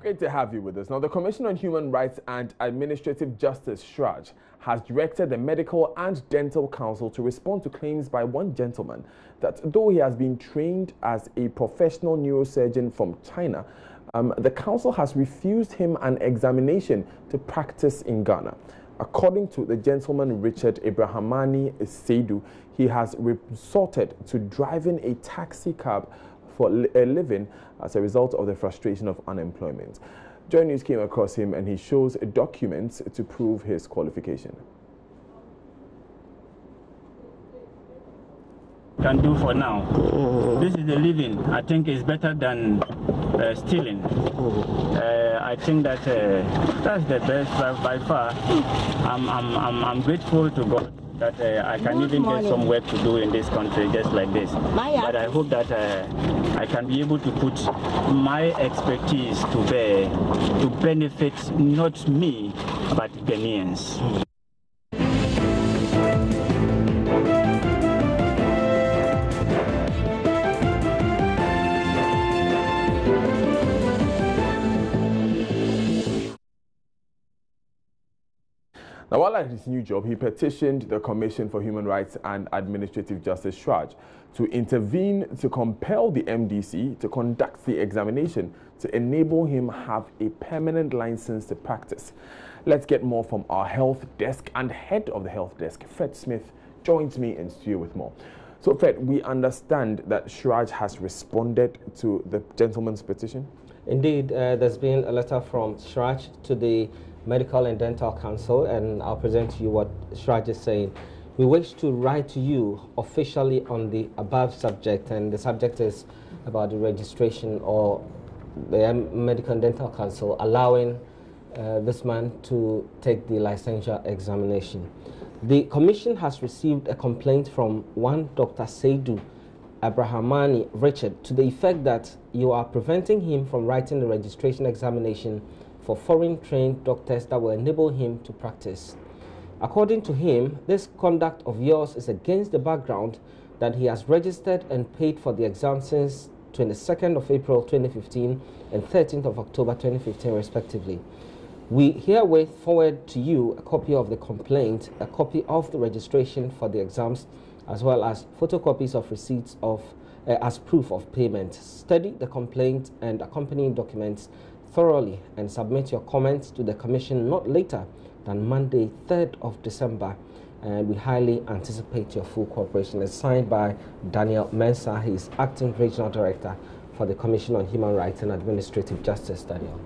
Great to have you with us. Now, the Commission on Human Rights and Administrative Justice, CHRAJ, has directed the Medical and Dental Council to respond to claims by one gentleman that though he has been trained as a professional neurosurgeon from China, the council has refused him an examination to practice in Ghana. According to the gentleman Richard Ibrahimani Seidu, he has resorted to driving a taxi cab for a living as a result of the frustration of unemployment. JoyNews came across him and he shows documents to prove his qualification. Can do for now. This is the living. I think it's better than stealing. I think that that's the best by far. I'm grateful to God that I can even get some work to do in this country just like this. But I hope that I can be able to put my expertise to bear to benefit not me but Ghanaians. Now, while at his new job, he petitioned the Commission for Human Rights and Administrative Justice, CHRAJ, to intervene to compel the MDC to conduct the examination to enable him have a permanent license to practice. Let's get more from our health desk, and head of the health desk, Fred Smith, joins me in studio with more. So, Fred, we understand that CHRAJ has responded to the gentleman's petition? Indeed, there's been a letter from CHRAJ to the Medical and Dental Council, and I'll present to you what CHRAJ is saying. We wish to write to you officially on the above subject, and the subject is about the registration or the Medical and Dental Council allowing this man to take the licensure examination. The Commission has received a complaint from one Dr. Seidu Abrahamani Richard to the effect that you are preventing him from writing the registration examination for foreign-trained doctors that will enable him to practice. According to him, this conduct of yours is against the background that he has registered and paid for the exam since 22nd of April 2015 and 13th of October 2015 respectively. We herewith forward to you a copy of the complaint, a copy of the registration for the exams, as well as photocopies of receipts of as proof of payment. Study the complaint and accompanying documents thoroughly and submit your comments to the Commission not later than Monday, 3rd of December, and we highly anticipate your full cooperation. It's signed by Daniel Mensah. He's Acting Regional Director for the Commission on Human Rights and Administrative Justice. Daniel.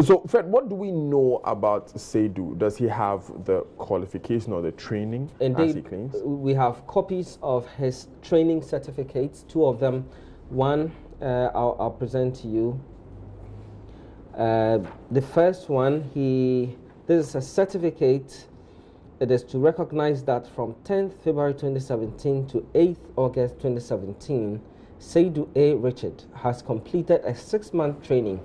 So, Fred, what do we know about Seidu? Does he have the qualification or the training? Indeed, as he claims? We have copies of his training certificates, two of them. One I'll present to you. The first one, this is a certificate. It is to recognize that from 10th February 2017 to 8th August 2017, Seidu A. Richard has completed a 6-month training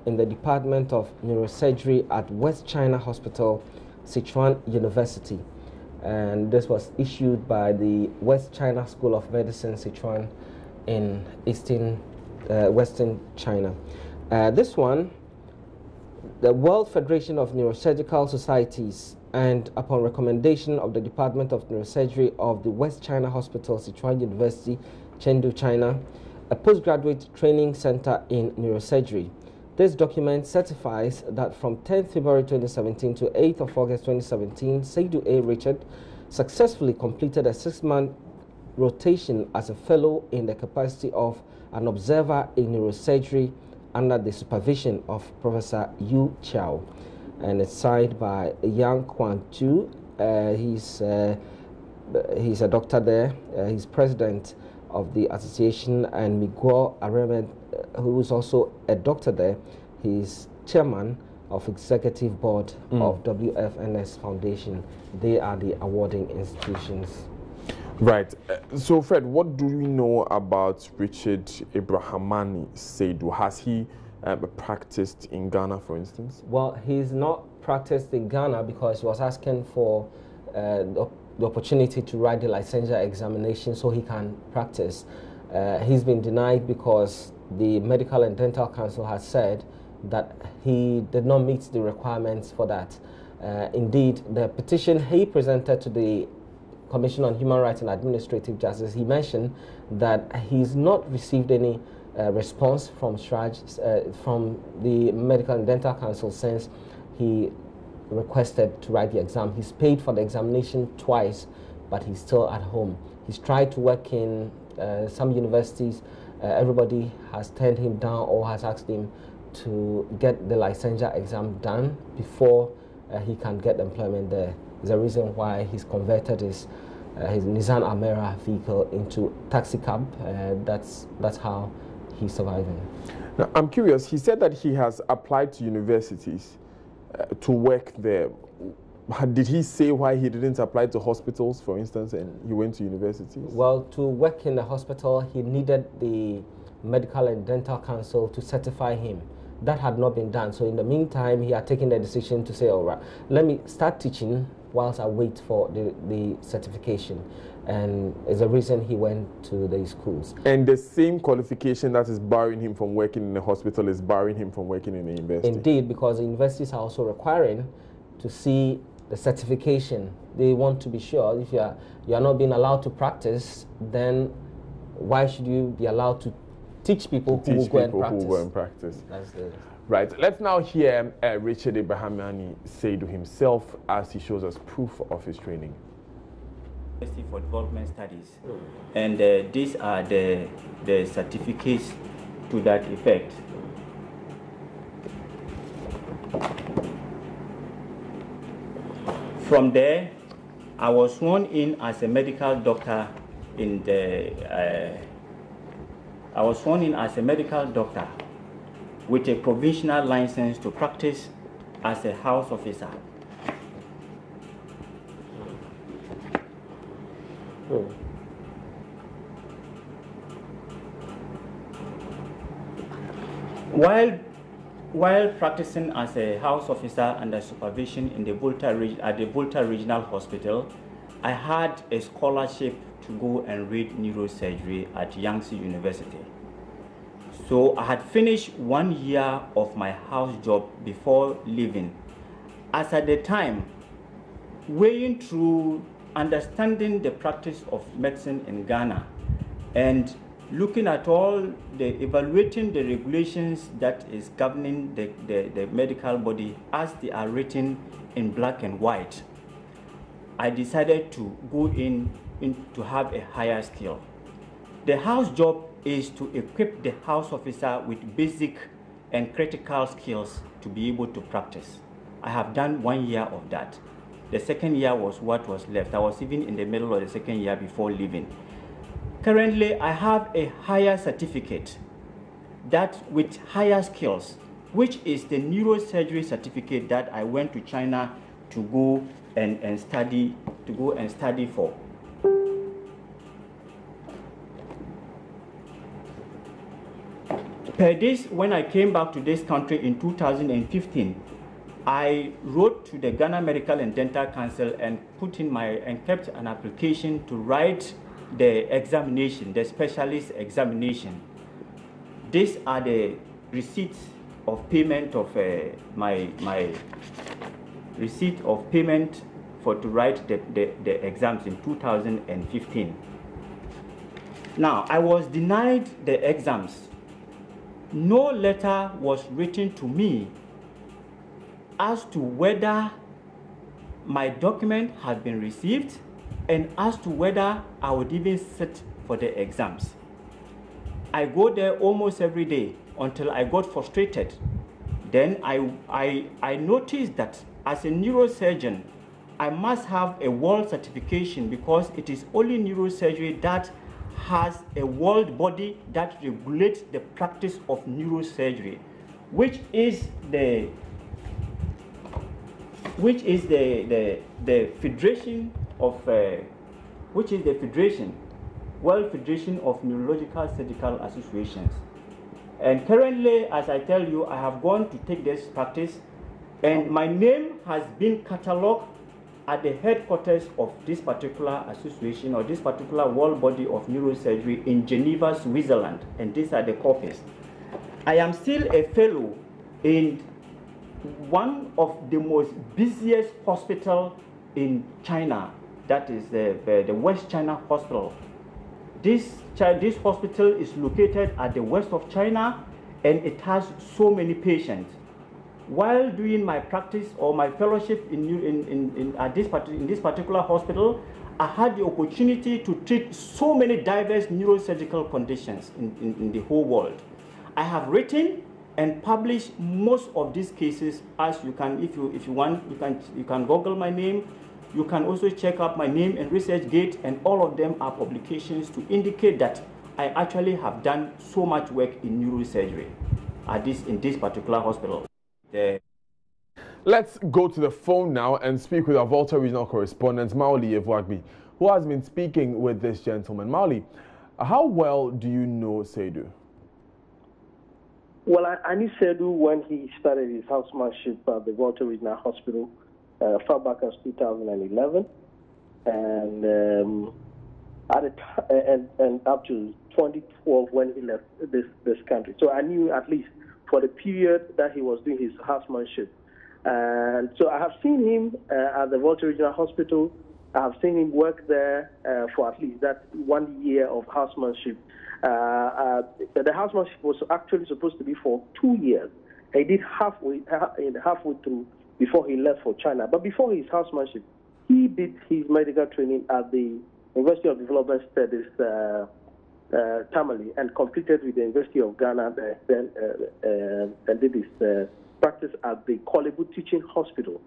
in the Department of Neurosurgery at West China Hospital, Sichuan University. And this was issued by the West China School of Medicine, Sichuan, in Western China. This one, the World Federation of Neurosurgical Societies, and upon recommendation of the Department of Neurosurgery of the West China Hospital, Sichuan University, Chengdu, China, a postgraduate training center in neurosurgery. This document certifies that from 10th February 2017 to 8th of August 2017, Seidu A. Richard successfully completed a 6-month rotation as a fellow in the capacity of an observer in neurosurgery under the supervision of Professor Yu Chao, and it's signed by Yang Kwan Chu. He's a doctor there. He's president of the association, and Miguel Aremed, who is also a doctor there. He's chairman of executive board of WFNS Foundation. They are the awarding institutions. Right. So, Fred, what do we know about Richard Ibrahimani Seidu? Has he practiced in Ghana, for instance? Well, he's not practiced in Ghana because he was asking for the opportunity to write the licensure examination so he can practice. He's been denied because the Medical and Dental Council has said that he did not meet the requirements for that. Indeed, the petition he presented to the Commission on Human Rights and Administrative Justice, he mentioned that he's not received any response from CHRAJ, from the Medical and Dental Council, since he requested to write the exam. He's paid for the examination twice, but he's still at home. He's tried to work in some universities. Everybody has turned him down or has asked him to get the licensure exam done before he can get employment there. Is a reason why he's converted his Nissan Almera vehicle into taxi cab. That's how he's surviving. Now, I'm curious. He said that he has applied to universities to work there. Did he say why he didn't apply to hospitals, for instance, and he went to universities? Well, to work in the hospital, he needed the Medical and Dental Council to certify him. That had not been done. So in the meantime, he had taken the decision to say, all right, let me start teaching whilst I wait for the certification. And it's a reason he went to the schools. And the same qualification that is barring him from working in a hospital is barring him from working in a university? Indeed, because the universities are also requiring to see the certification. They want to be sure if you are not being allowed to practice, then why should you be allowed to teach people who will go and practice? That's the right. Let's now hear Richard Abrahamiani Seidu himself as he shows us proof of his training. For Development Studies, and these are the certificates to that effect. From there, I was sworn in as a medical doctor in the. I was sworn in as a medical doctor with a provisional license to practice as a house officer. While practicing as a house officer under supervision in the at the Volta Regional Hospital, I had a scholarship to go and read neurosurgery at Yangtze University. So I had finished 1 year of my house job before leaving. As at the time, weighing through understanding the practice of medicine in Ghana and looking at evaluating the regulations that is governing the medical body as they are written in black and white, I decided to go in to have a higher skill. The house job is to equip the house officer with basic and critical skills to be able to practice. I have done 1 year of that. The second year was what was left. I was even in the middle of the second year before leaving. Currently, I have a higher certificate that with higher skills, which is the neurosurgery certificate that I went to China to go and study for. Per this, when I came back to this country in 2015, I wrote to the Ghana Medical and Dental Council and kept an application to write the examination, the specialist examination. These are the receipts of payment of my receipt of payment to write the exams in 2015. Now, I was denied the exams. No letter was written to me as to whether my document had been received and as to whether I would even sit for the exams. I go there almost every day until I got frustrated. Then I noticed that as a neurosurgeon, I must have a world certification because it is only neurosurgery that has a world body that regulates the practice of neurosurgery, which is the Federation of World Federation of Neurological Surgical Associations. And currently, as I tell you, I have gone to take this practice, and my name has been catalogued at the headquarters of this particular association or this particular world body of neurosurgery in Geneva, Switzerland, and these are the copies. I am still a fellow in one of the most busiest hospital in China, that is the West China Hospital. This hospital is located at the west of China, and it has so many patients. While doing my practice or my fellowship in this particular hospital, I had the opportunity to treat so many diverse neurosurgical conditions in the whole world. I have written and published most of these cases. As you can, if you want, you can Google my name. You can also check out my name and ResearchGate, and all of them are publications to indicate that I actually have done so much work in neurosurgery in this particular hospital. Let's go to the phone now and speak with our Volta regional correspondent, Maoli Evwagbi, who has been speaking with this gentleman. Maoli, how well do you know Seidu? Well, I knew Seidu when he started his housemanship at the Volta Regional Hospital far back as 2011, and and up to 2012 when he left this country. So I knew at least for the period that he was doing his housemanship. And so I have seen him at the Volta Regional Hospital. I have seen him work there for at least that 1 year of housemanship. The housemanship was actually supposed to be for 2 years. He did halfway through before he left for China. But before his housemanship, he did his medical training at the University of Development Studies, Tamale, and completed with the University of Ghana, and did his practice at the Kolebu Teaching Hospital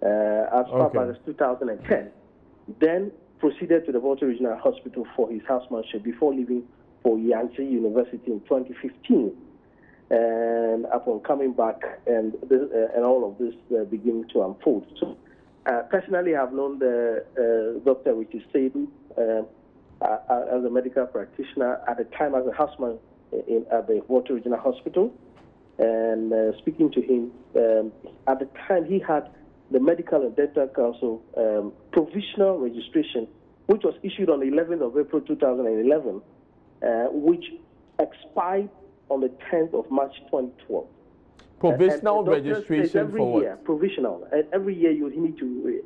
as far back as 2010. Then proceeded to the Volta Regional Hospital for his housemanship before leaving for Yangtze University in 2015. And upon coming back, and all of this beginning to unfold. So, personally, I've known the Dr. Seidu as a medical practitioner at the time as a houseman at the Volta Regional Hospital. And speaking to him, at the time he had the Medical and Dental Council provisional registration, which was issued on the 11th of April 2011, which expired on the 10th of March 2012. Provisional registration for what? Year, provisional. Every year you need to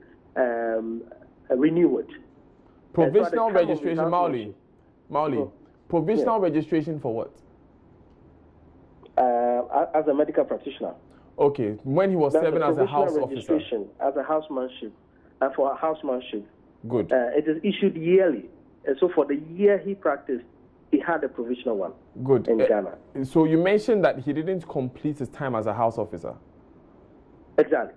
renew it. Provisional registration, Maoli. Provisional registration for what? As a medical practitioner. Okay, when he was serving as a house officer. As a housemanship, for a housemanship. Good. It is issued yearly. And so for the year he practiced, he had a provisional one. Good. In Ghana. So you mentioned that he didn't complete his time as a house officer. Exactly.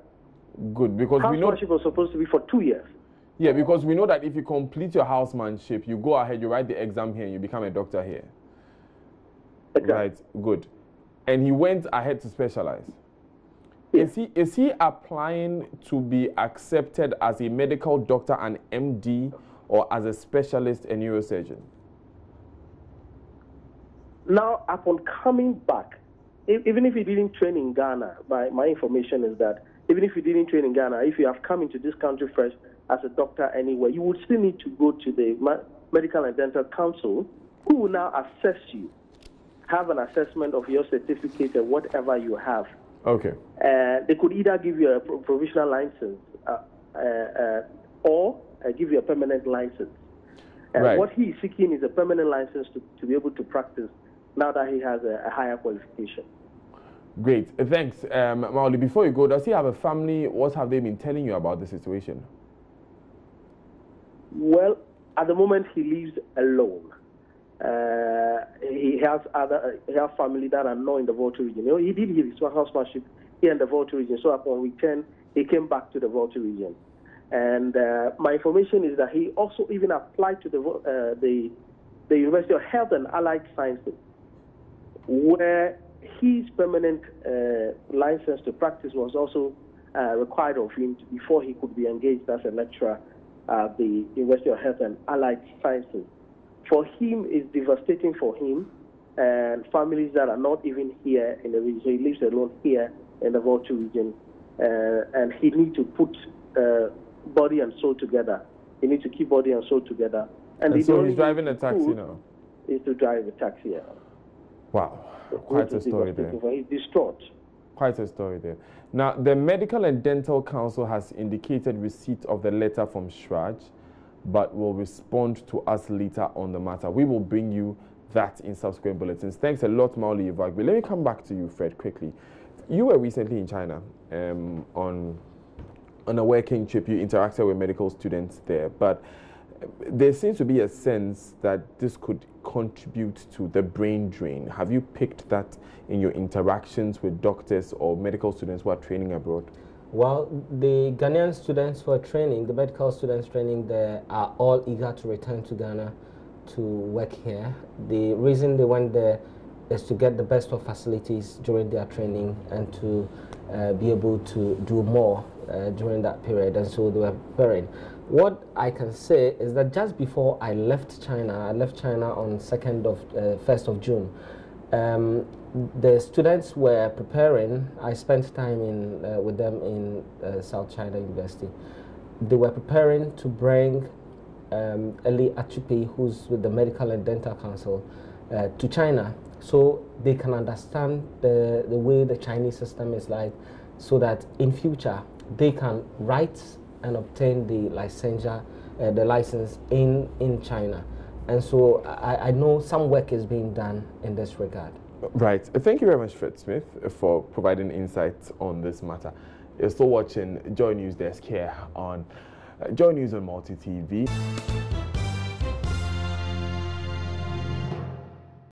Good, because we know housemanship was supposed to be for 2 years. Yeah, because we know that if you complete your housemanship, you go ahead, you write the exam here, and you become a doctor here. Exactly. Right. Good. And he went ahead to specialize. Yes. Is he applying to be accepted as a medical doctor, an MD, or as a specialist, a neurosurgeon? Now, upon coming back, even if he didn't train in Ghana, my information is that even if you didn't train in Ghana, if you have come into this country fresh as a doctor anywhere, you would still need to go to the Medical and Dental Council, who will now assess you, have an assessment of your certificate and whatever you have. Okay. They could either give you a provisional license or give you a permanent license. Right. What he is seeking is a permanent license to be able to practice now that he has a higher qualification. Great. Thanks. Maoli, before you go, does he have a family? What have they been telling you about the situation? Well, at the moment, he lives alone. He has family that are not in the Volta region. You know, he did his housemanship here in the Volta region. So upon return, he came back to the Volta region. And my information is that he also even applied to the University of Health and Allied Sciences, where his permanent license to practice was also required of him before he could be engaged as a lecturer at the University of Health and Allied Sciences. For him, it's devastating for him and families that are not even here in the region. He lives alone here in the Volta region, and he needs to put body and soul together. He needs to keep body and soul together. And so he's driving a taxi now? Is to drive a taxi, yeah. Wow, quite a story there. He's distraught. Quite a story there. Now, the Medical and Dental Council has indicated receipt of the letter from CHRAJ, but will respond to us later on the matter. We will bring you that in subsequent bulletins. Thanks a lot, Mauli Ivagbe. Let me come back to you, Fred, quickly. You were recently in China on a working trip. You interacted with medical students there, but there seems to be a sense that this could contribute to the brain drain. Have you picked that in your interactions with doctors or medical students who are training abroad? Well, the Ghanaian students who are training, the medical students training there, are all eager to return to Ghana to work here. The reason they went there is to get the best of facilities during their training and to be able to do more during that period, and so they were preparing. What I can say is that just before I left China on 1st of June, the students were preparing. I spent time with them in South China University. They were preparing to bring Eli Achupi, who's with the Medical and Dental Council, to China, so they can understand the way the Chinese system is like, so that in future they can write and obtain the licensure, the license in China. And so I know some work is being done in this regard. Right. Thank you very much, Fred Smith, for providing insights on this matter. You're still watching Joy News Desk here on Joy News on Multi TV.